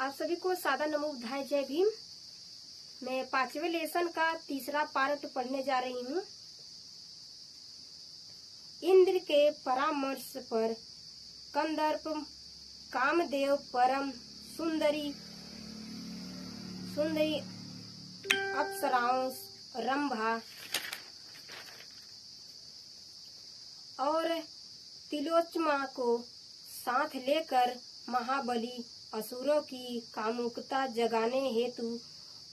आप सभी को सादा नमो बुद्धाय जय भीम। मैं 5वें लेसन का तीसरा पार्ट पढ़ने जा रही हूँ। इंद्र के परामर्श पर कंदर्प कामदेव परम सुंदरी अप्सराओं रंभा और तिलोत्तमा को साथ लेकर महाबली असुरों की कामुकता जगाने हेतु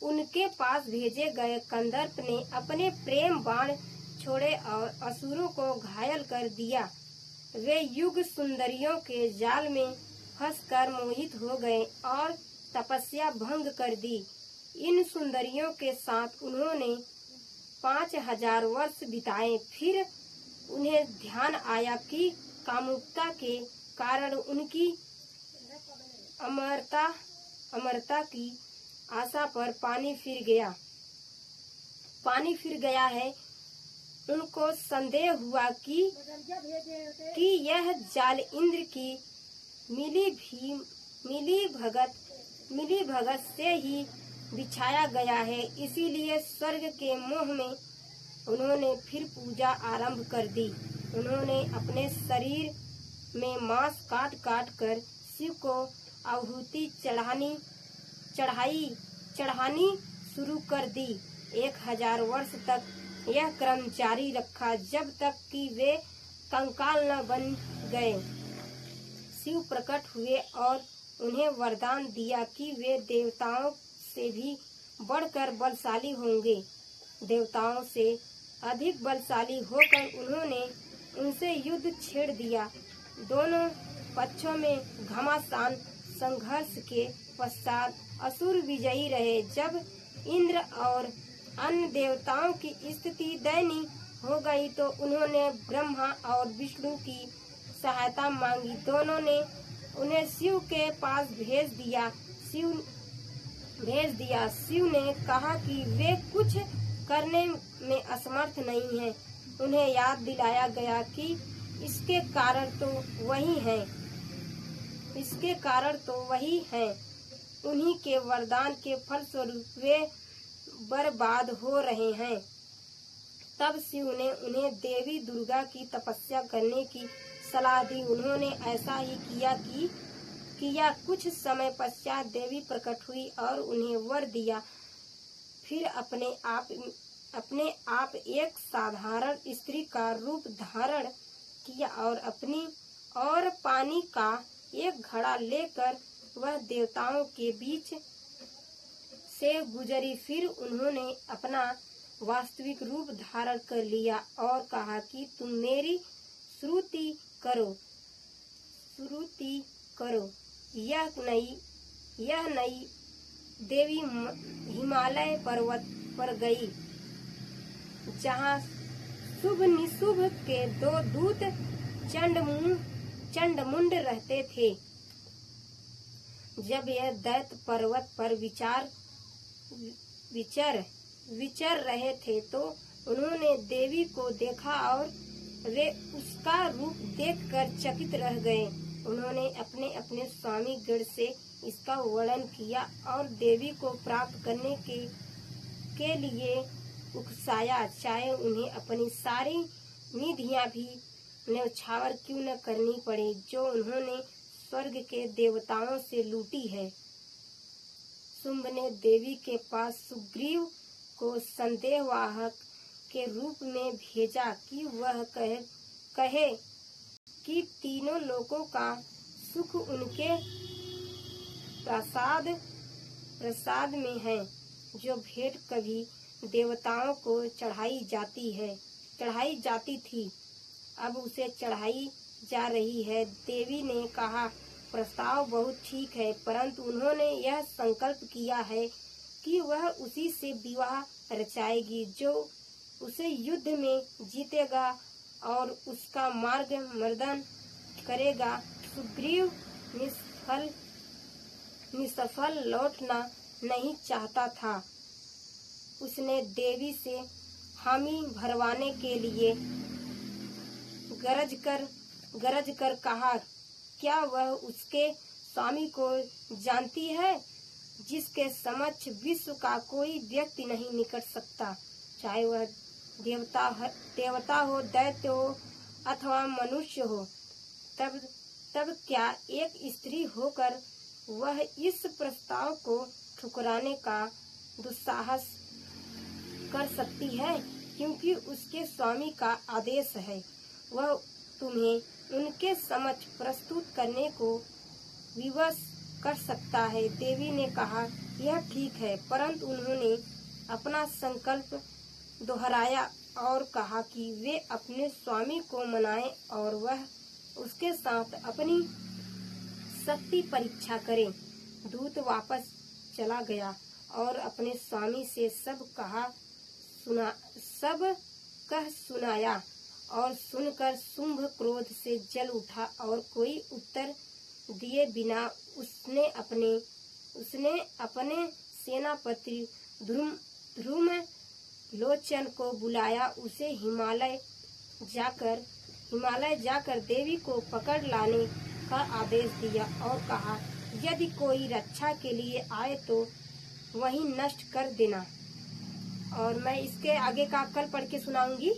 उनके पास भेजे गए। कंदर्प ने अपने प्रेम बाण छोड़े और असुरों को घायल कर दिया। वे युग सुंदरियों के जाल में फंसकर मोहित हो गए और तपस्या भंग कर दी। इन सुंदरियों के साथ उन्होंने 5000 वर्ष बिताए। फिर उन्हें ध्यान आया कि कामुकता के कारण उनकी अमरता की आशा पर पानी फिर गया है। उनको संदेह हुआ कि यह जाल इंद्र की मिली भगत से ही बिछाया गया है। इसीलिए स्वर्ग के मोह में उन्होंने फिर पूजा आरंभ कर दी। उन्होंने अपने शरीर में मांस काट कर शिव को आहुति चढ़ानी शुरू कर दी। 1000 वर्ष तक यह क्रम जारी रखा, जब तक कि वे कंकाल न बन गए। शिव प्रकट हुए और उन्हें वरदान दिया कि वे देवताओं से भी बढ़कर बलशाली होंगे। देवताओं से अधिक बलशाली होकर उन्होंने उनसे युद्ध छेड़ दिया। दोनों पक्षों में घमासान संघर्ष के पश्चात असुर विजयी रहे। जब इंद्र और अन्य देवताओं की स्थिति दयनीय हो गई तो उन्होंने ब्रह्मा और विष्णु की सहायता मांगी। दोनों ने उन्हें शिव के पास भेज दिया। शिव ने कहा कि वे कुछ करने में असमर्थ नहीं हैं। उन्हें याद दिलाया गया कि इसके कारण तो वही हैं। उन्हीं के वरदान के फलस्वरूप वे बर्बाद हो रहे हैं। तब शिव ने उन्हें देवी दुर्गा की तपस्या करने की सलाह दी। उन्होंने ऐसा ही किया। कुछ समय पश्चात देवी प्रकट हुई और उन्हें वर दिया। फिर अपने आप एक साधारण स्त्री का रूप धारण किया और पानी का एक घड़ा लेकर वह देवताओं के बीच से गुजरी। फिर उन्होंने अपना वास्तविक रूप धारण कर लिया और कहा कि तुम मेरी स्तुति करो। यह नई देवी हिमालय पर्वत पर गई, जहाँ शुभ निशुभ के 2 दूत चंडमुंड रहते थे। जब यह दैत्य पर्वत पर विचर रहे थे तो उन्होंने देवी को देखा और वे उसका रूप देखकर चकित रह गए। उन्होंने अपने स्वामी गण से इसका वर्णन किया और देवी को प्राप्त करने के लिए उकसाया, चाहे उन्हें अपनी सारी निधियां भी न्यौछावर क्यों न करनी पड़े, जो उन्होंने स्वर्ग के देवताओं से लूटी है। शुंभ ने देवी के पास सुग्रीव को संदेहवाहक के रूप में भेजा कि वह कहे कि तीनों लोकों का सुख उनके प्रसाद में है। जो भेंट कभी देवताओं को चढ़ाई जाती थी, अब उसे चढ़ाई जा रही है। देवी ने कहा, प्रस्ताव बहुत ठीक है, परंतु उन्होंने यह संकल्प किया है कि वह उसी से विवाह रचाएगी जो उसे युद्ध में जीतेगा और उसका मार्गमर्दन करेगा। सुग्रीव निसफल लौटना नहीं चाहता था। उसने देवी से हामी भरवाने के लिए गरज कर कहा, क्या वह उसके स्वामी को जानती है, जिसके समक्ष विश्व का कोई व्यक्ति नहीं निकट सकता, चाहे वह देवता हो, दैत्य हो अथवा मनुष्य हो। तब क्या एक स्त्री होकर वह इस प्रस्ताव को ठुकराने का दुस्साहस कर सकती है? क्योंकि उसके स्वामी का आदेश है, वह तुम्हें उनके समक्ष प्रस्तुत करने को विवश कर सकता है। देवी ने कहा, यह ठीक है, परंतु उन्होंने अपना संकल्प दोहराया और कहा कि वे अपने स्वामी को मनाएं और वह उसके साथ अपनी शक्ति परीक्षा करें। दूत वापस चला गया और अपने स्वामी से सब कह सुनाया और सुनकर शुंभ क्रोध से जल उठा और कोई उत्तर दिए बिना उसने अपने सेनापति ध्रुम लोचन को बुलाया। उसे हिमालय जाकर देवी को पकड़ लाने का आदेश दिया और कहा, यदि कोई रक्षा के लिए आए तो वहीं नष्ट कर देना। और मैं इसके आगे का कल पढ़ के सुनाऊंगी।